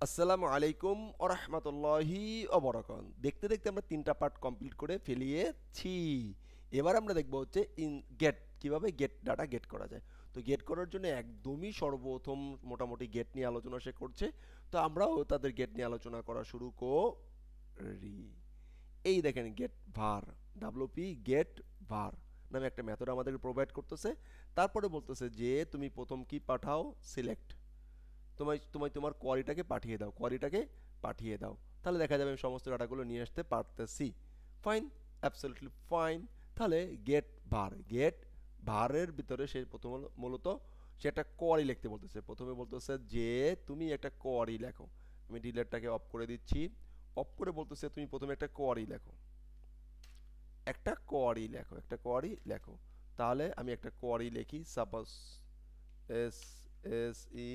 আসসালামু আলাইকুম ওয়া রাহমাতুল্লাহি ওয়া বারাকাতুহু। দেখতে দেখতে আমরা তিনটা পার্ট কমপ্লিট করে ফেলিয়েছি। এবার আমরা দেখব হচ্ছে গেট কিভাবে গেট ডাটা গেট করা যায়। তো গেট করার জন্য একদমই সর্বপ্রথম মোটামুটি গেট নিয়ে আলোচনা সে করছে। তো আমরাও তাদের গেট নিয়ে আলোচনা করা শুরু করি। এই দেখেন গেট ভার ডাব্লিউপি গেট ভার নামে একটা মেথড আমাদেরকে প্রোভাইড করতেছে। তারপরে বলতেছে যে তুমি প্রথম কি পাঠাও সিলেক্ট তোমায় তোমায় তোমার কোয়ারিটাকে পাঠিয়ে দাও, তাহলে দেখা যাবে আমি সমস্ত ডাটাগুলো নিয়ে আসতে পারতেছি। Fine, absolutely fine. তাহলে গেট ভারের ভিতরে সে প্রথম মূলত সে একটা কোয়ারি লিখতে বলতেছে। প্রথমে বলতেছে যে তুমি একটা কোয়ারি লেখো। আমি ডিলেটটাকে অফ করে দিচ্ছি। অফ করে বলতেছে তুমি প্রথমে একটা কোয়ারি লেখো। তাহলে আমি একটা কোয়ারি লিখি, suppose S S E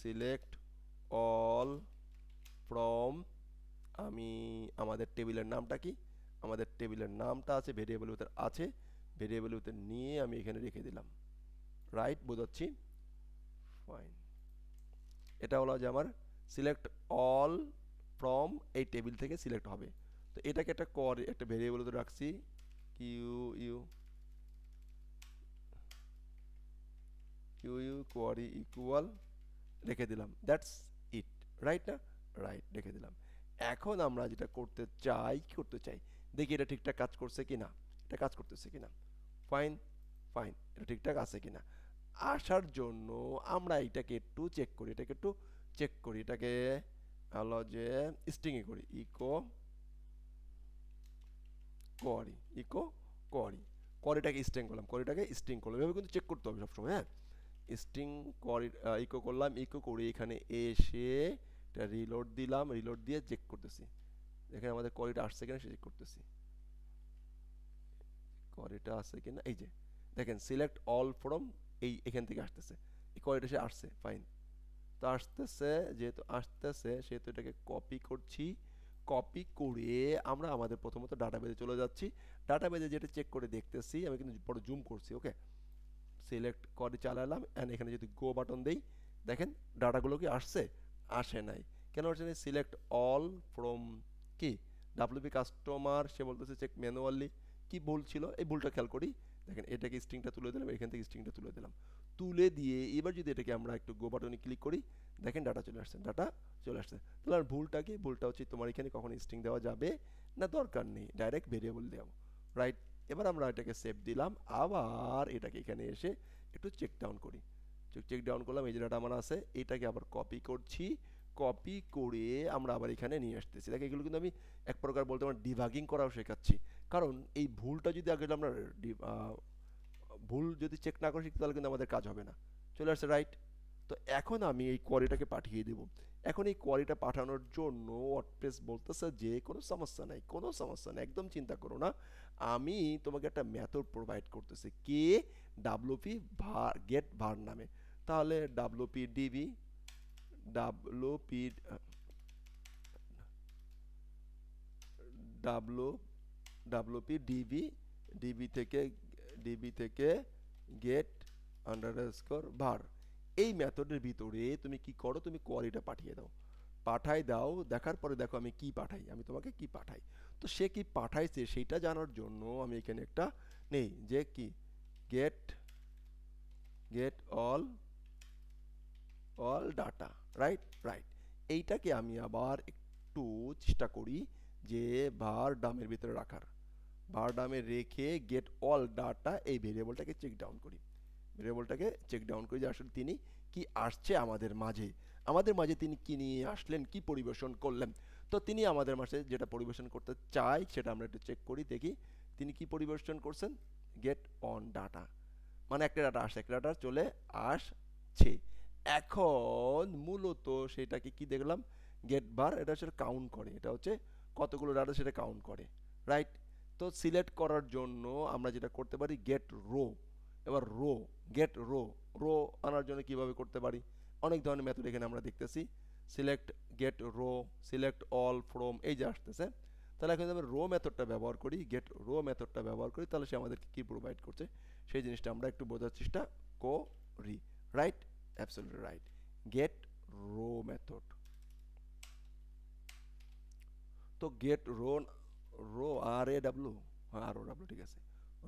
select all from. আমি আমাদের টেবিলের নামটা কি, আমাদের টেবিলের নামটা আছে ভেরিয়েবল ভিতর আছে, ভেরিয়েবল ভিতর নিয়ে আমি এখানে রেখে দিলাম। রাইট, বোঝাচ্ছি? ফাইন। এটা হলো যে আমার সিলেক্ট অল ফ্রম, এই টেবিল থেকে সিলেক্ট হবে। তো এটাকে একটা ভেরিয়েবল ভিতরে রাখছি, কিউ ইউ কোয়ারি ইকুয়াল রেখে দিলাম। That's it. রাইট না? রাইট, রেখে দিলাম। এখন আমরা যেটা করতে চাই, দেখি এটা ঠিকঠাক কাজ করছে কিনা, এটা কাজ করতেছে কিনা। ফাইন ফাইন, এটা ঠিকঠাক আছে কিনা। আসার জন্য আমরা এটাকে হলো যে স্ট্রিংয়ে করি, ইকো কোয়ারি। কোয়ারিটাকে স্ট্রিং করলাম, এভাবে কিন্তু চেক করতে হবে সবসময়। হ্যাঁ, স্ট্রিং কোয়ারি ইকো করলাম, ইকো করে এখানে এসে এটা রিলোড দিলাম, রিলোড দিয়ে চেক করতেছি এখানে আমাদের কোয়ারিটা আসছে কিনা, সে চেক করতেছি কোয়ারিটা আসছে কিনা। এই যে দেখেন সিলেক্ট অল ফ্রম, এখান থেকে আসতেছে, এই কোয়ারিটা সে আসছে। ফাইন, তো সেহেতু এটাকে কপি করছি। কপি করে আমরা আমাদের প্রথমত ডাটাবেজে চলে যাচ্ছি। ডাটাবেজে যেটা চেক করে দেখতেছি, আমি কিন্তু বড় জুম করছি। ওকে, সিলেক্ট করে চালালাম অ্যান্ড এখানে যদি গো বাটন দেই, দেখেন ডাটাগুলো কি আসছে? আসে নাই। কেন আসছে না? সিলেক্ট অল ফ্রম কি ডাব্লিউপি কাস্টমার, সে বলতেছে চেক ম্যানুয়ালি। কি ভুল ছিল, এই ভুলটা খেয়াল করি। দেখেন এটাকে স্ট্রিংটা তুলে দিলাম, এখান থেকে স্ট্রিংটা তুলে দিলাম। তুলে দিয়ে এবার যদি এটাকে আমরা একটু গো বাটনে ক্লিক করি, দেখেন ডাটা চলে আসছে। তাহলে আর ভুলটা কি? ভুলটা হচ্ছে তোমার এখানে কখনো স্ট্রিং দেওয়া যাবে না, দরকার নেই, ডাইরেক্ট ভেরিয়েবল দেওয়া। রাইট, এবার আমরা এটাকে সেভ দিলাম। আবার এটাকে এখানে এসে একটু চেক ডাউন করি। চেক ডাউন করলাম, এই যে ডাটা আমার আছে, এটাকে আবার কপি করছি। কপি করে আমরা আবার এখানে নিয়ে আসতেছি। দেখো এগুলো কিন্তু আমি এক প্রকার বলতে পারি ডিবাগিং করাও শেখাচ্ছি। কারণ এই ভুলটা যদি আগে আমরা ভুল যদি চেক না করে শিখতে, তাহলে কিন্তু আমাদের কাজ হবে না। চলে আসছে। রাইট, তো এখন আমি এই কোয়ারিটাকে পাঠিয়ে দেব। এখন এই কোয়ারিটা পাঠানোর জন্য ওয়ার্ডপ্রেস বলতেছে যে কোনো সমস্যা নাই, একদম চিন্তা করো না। আমি তোমাকে একটা মেথড প্রোভাইড করতেছি, কে ডাব্লিউপি গেট ভার নামে। তাহলে ডাব্লিউপিডিবি ডাব্লিউপি ডাব্লিউ ডাব্লিউপিডিবি ডিবি থেকে গেট আন্ডারস্কোর ভার। এই মেথডের ভিতরে তুমি কি করো, তুমি কোয়ারিটা পাঠাই দাও। দেখার পরে দেখো আমি তোমাকে কি পাঠাই। তো সে কি পাঠাইছে সেইটা জানার জন্য আমি এখানে একটা নেই, যে কি get get all data. Right, এইটাকে আমি আবার একটু চেষ্টা করি যে ভার ডামের ভিতরে রাখার। ভার ডামে রেখে গেট অল ডাটা এই ভেরিয়েবলটাকে চেক ডাউন করি যে আসলে তিনি কি আসছে আমাদের মাঝে তিনি কি নিয়ে আসলেন, কি পরিবেশন করলেন। তো তিনি আমাদের মাঝে যেটা পরিবেশন করতে চাই সেটা আমরা একটু চেক করি, দেখি তিনি কি পরিবেশন করছেন। গেট অন ডাটা মানে একটা ডাটা চলে আসছে। এখন মূলত সেটাকে কি দেখলাম, গেট বার, এটা হচ্ছে কাউন্ট করে, এটা হচ্ছে কতগুলো ডাটা সেটা কাউন্ট করে। রাইট, তো সিলেক্ট করার জন্য আমরা যেটা করতে পারি গেট রো। এবার গেট রো আনার জন্য কিভাবে করতে পারি, অনেক ধরনের মেথড এখানে আমরা দেখতেছি। Select get row, select all from, এই যে আসতেছে। তাহলে এখন আমরা গেট রো মেথডটা ব্যবহার করি, তাহলে সে আমাদেরকে কি প্রোভাইড করছে সেই জিনিসটা আমরা একটু বোঝার চেষ্টা করি। Right, absolutely right. Get row method. তো get row, row R A W, হ্যাঁ আর ও ডাব্লিউ, ঠিক আছে,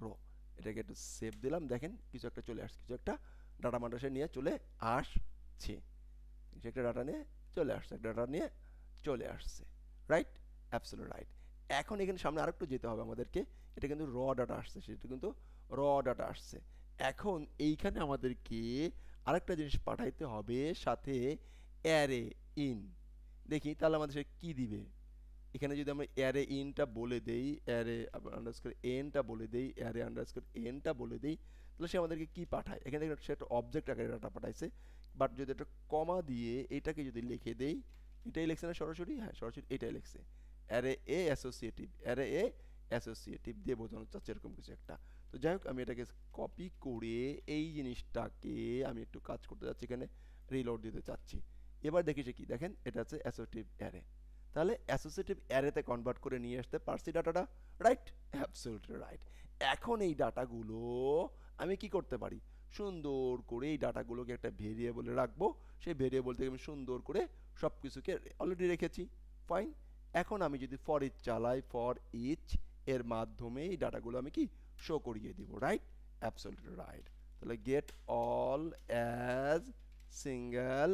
রো। এটাকে একটু সেভ দিলাম, দেখেন কিছু একটা চলে আসছে, কিছু একটা ডাটা মাদ্রাসা নিয়ে চলে আসছে, কিছু একটা ডাটা নিয়ে চলে আসছে, ডাটা নিয়ে চলে আসছে, রাইট, অ্যাবসলিউটলি রাইট। এখন এখানে সামনে আরেকটু যেতে হবে আমাদেরকে, এটা কিন্তু র ডাটা আসছে, সেটা কিন্তু র ডাটা আসছে। এখন এইখানে আমাদেরকে আরেকটা জিনিস পাঠাইতে হবে সাথে, অ্যারে ইন। দেখি তাহলে আমাদের সে কি দিবে। এখানে যদি আমরা অ্যারে ইনটা বলে দেই, অ্যারে আন্ডারস্কোর এনটা বলে দেই, অ্যারে আন্ডারস্কোর এনটা বলে দেই, তাহলে সে আমাদেরকে কি পাঠায়। এখানে সে একটা অবজেক্ট আকারে ডাটা পাঠাইছে, বাট যদি একটা কমা দিয়ে এটাকে যদি লিখে দেই, এটাই লিখছে না সরাসরি, হ্যাঁ সরাসরি এটাই লিখছে, array A associative, array A associative দিয়ে বোঝানো চাচ্ছে এরকম কিছু একটা। তো যাই হোক আমি এটাকে কপি করে এই জিনিসটাকে আমি একটু কাজ করতে যাচ্ছি, এখানে রিলোড দিতে চাচ্ছি। এবার দেখি সে কি, দেখেন এটা হচ্ছে অ্যাসোসিয়েটিভ অ্যারে, তাহলে অ্যাসোসিয়েটিভ অ্যারেতে কনভার্ট করে নিয়ে আসতে পারছি ডাটাটা, রাইট, অ্যাবসলিউটলি রাইট। এখন এই ডাটাগুলো আমি কি করতে পারি, সুন্দর করে এই ডাটাগুলোকে একটা ভেরিয়েবলে রাখবো, সেই ভেরিয়েবল থেকে আমি সুন্দর করে সব কিছুকে অলরেডি রেখেছি, ফাইন। এখন আমি যদি ফর ইচ চালাই, ফর ইচ এর মাধ্যমে এই ডাটাগুলো আমি কি শো করিয়ে দিব, রাইট, অ্যাবসলিউটলি রাইট। তাহলে get all as single,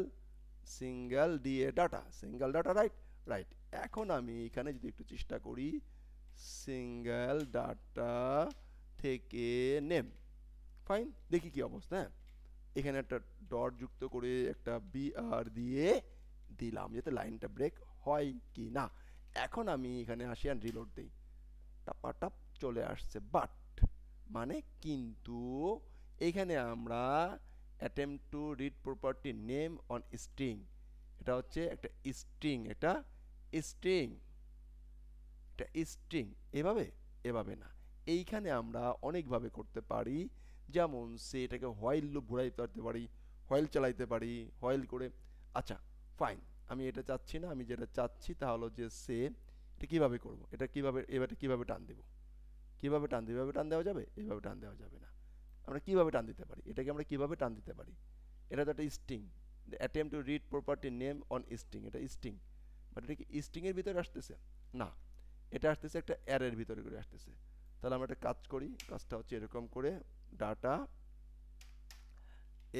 single দিয়ে data, single data, right, right. এখন আমি এখানে যদি একটু চেষ্টা করি, সিঙ্গেল ডাটা থেকে নেম, ফাইন, দেখি কি অবস্থা, হ্যাঁ এখানে একটা ডট যুক্ত করে একটা বিআর দিয়ে দিলাম যাতে লাইনটা ব্রেক হয় কি না। এখন আমি এখানে আসি আর রিলোড দিই, টাপাটাপ চলে আসছে, বাট মানে কিন্তু এখানে আমরা attempt to read property name on string, এটা হচ্ছে একটা স্ট্রিং, এটা স্ট্রিং, এটা স্ট্রিং, এভাবে এভাবে না, এইখানে আমরা অনেকভাবে করতে পারি। যেমন সে এটাকে হোয়াইল লুপ ঘুরাইতে পারতে পারি, হোয়াইল চালাইতে পারি, হোয়াইল করে, আচ্ছা ফাইন, আমি এটা চাচ্ছি না, আমি যেটা চাচ্ছি তা হলো যে সে এটা কীভাবে করবো, এটা কীভাবে, এবারে কীভাবে টান দেবো, কীভাবে টান দেবো, এভাবে টান দেওয়া যাবে, এইভাবে টান দেওয়া যাবে না, আমরা কীভাবে টান দিতে পারি, এটাকে আমরা কীভাবে টান দিতে পারি, এটা তো একটা string, attempt to read property name on string, এটা স্ট্রিং, বাট এটা কি স্ট্রিং এর ভিতরে আসতেছে না, এটা আসতেছে একটা অ্যারের ভিতরে করে আসতেছে। তাহলে আমরা একটা কাজ করি, কাজটা হচ্ছে এরকম করে, data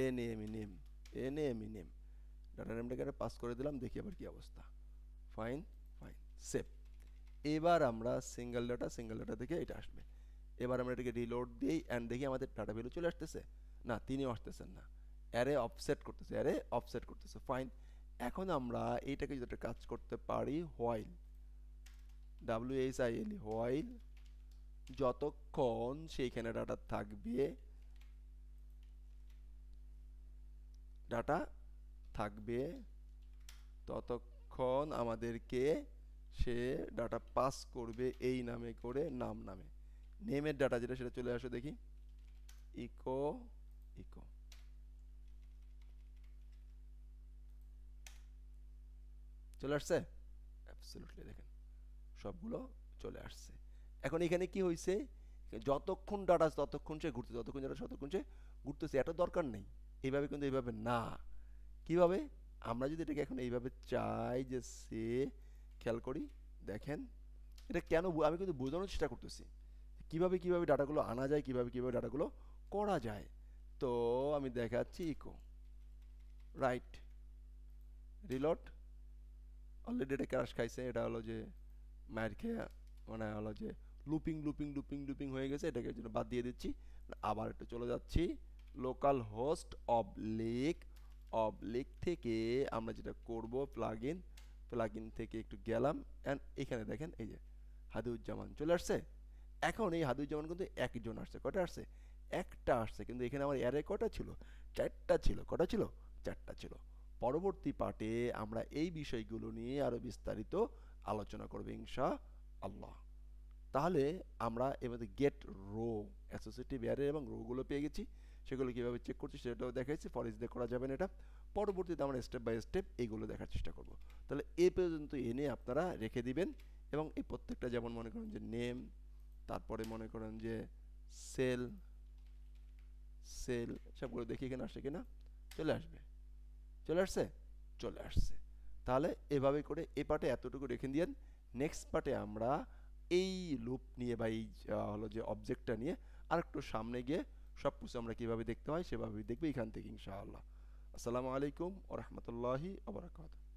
NME name, NME name, data নেমটাকে পাস করে দিলাম, দেখি আবার কি অবস্থা, ফাইন, ফাইন, সেভ। এবার আমরা সিঙ্গেল ডাটা থেকে এটা আসবে, এবার আমরা এটাকে রিলোড দিই অ্যান্ড দেখি আমাদের ডাটা ভ্যালু চলে আসতেছে না, তিনিও আসতেছেন না, অ্যারে অফসেট করতেছে, অ্যারে অফসেট করতেছে, ফাইন। এখন আমরা এইটাকে যদি একটা কাজ করতে পারি, হোয়াইল, WHIL, হোয়াইল, যতক্ষণ সেইখানে ডাটা থাকবে, ডাটা থাকবে ততক্ষণ আমাদেরকে সে ডাটা পাস করবে এই নামে করে, নাম নামে, নেমের ডাটা যেটা সেটা চলে আসো দেখি, ইকো, ইকো, চলে আসছে, অ্যাবসলিউটলি দেখেন সবগুলো চলে আসছে। এখন এখানে কি হয়েছে, যতক্ষণ ডাটা ততক্ষণ সে ঘুরতে, যতক্ষণ ডাটা ততক্ষণ সে ঘুরতেছে, এটা দরকার নেই এইভাবে, কিন্তু এইভাবে না, কিভাবে, আমরা যদি এটাকে এখন এইভাবে চাই যে সে, খেয়াল করি দেখেন এটা কেন, আমি কিন্তু বোঝানোর চেষ্টা করতেছি কিভাবে কিভাবে ডাটাগুলো আনা যায়, কিভাবে কিভাবে ডাটাগুলো করা যায়। তো আমি দেখাচ্ছি, ইকো, রাইট, রিলোড, অলরেডি এটা ক্র্যাশ খাইছে, এটা হলো যে মায়ের খেয়ে, মানে হলো যে লুপিং লুপিং লুপিং লুপিং হয়ে গেছে, এটাকে জন্য বাদ দিয়ে দিচ্ছি, আবার একটু চলে যাচ্ছি, লোকাল হোস্ট অবলিক, অবলিক থেকে আমরা যেটা করব, প্লাগইন, প্লাগইন থেকে একটু গেলাম অ্যান্ড এখানে দেখেন এই যে হাদিউজ্জামান চলে আসছে। এখন এই হাদিউজ্জামান কিন্তু একজন আসছে, কটা আসছে, একটা আসছে, কিন্তু এখানে আমার অ্যারে কটা ছিল, চারটা ছিল, কটা ছিল, চারটা ছিল। পরবর্তী পার্টে আমরা এই বিষয়গুলো নিয়ে আরো বিস্তারিত আলোচনা করব ইনশাআল্লাহ। তাহলে আমরা এর মধ্যে গেট রো, অ্যাসোসিয়েটিভ অ্যারে এবং রোগুলো পেয়ে গেছি, সেগুলো কীভাবে চেক করছি সেটাও দেখাইছি, ফর ইচ দিয়ে করা যাবে না এটা, পরবর্তীতে আমরা স্টেপ বাই স্টেপ এইগুলো দেখার চেষ্টা করব। তাহলে এ পর্যন্ত এনে আপনারা রেখে দিবেন, এবং এই প্রত্যেকটা যেমন মনে করেন যে নেম, তারপরে মনে করেন যে সেল, সেল সবগুলো দেখি এখানে আসে কিনা, চলে আসবে, চলে আসছে? চলে আসছে। তাহলে এভাবে করে এ পার্টে এতটুকু রেখে দিয়েন। নেক্সট পার্টে আমরা এই লুপ নিয়ে বা এই হলো যে অবজেক্টটা নিয়ে আরেকটু সামনে গিয়ে সব কিছু আমরা কীভাবে দেখতে হয় সেভাবেই দেখবো এখান থেকে ইনশাআল্লাহ। আসসালামু আলাইকুম ওয়া রাহমাতুল্লাহি ওয়া বারাকাতুহু।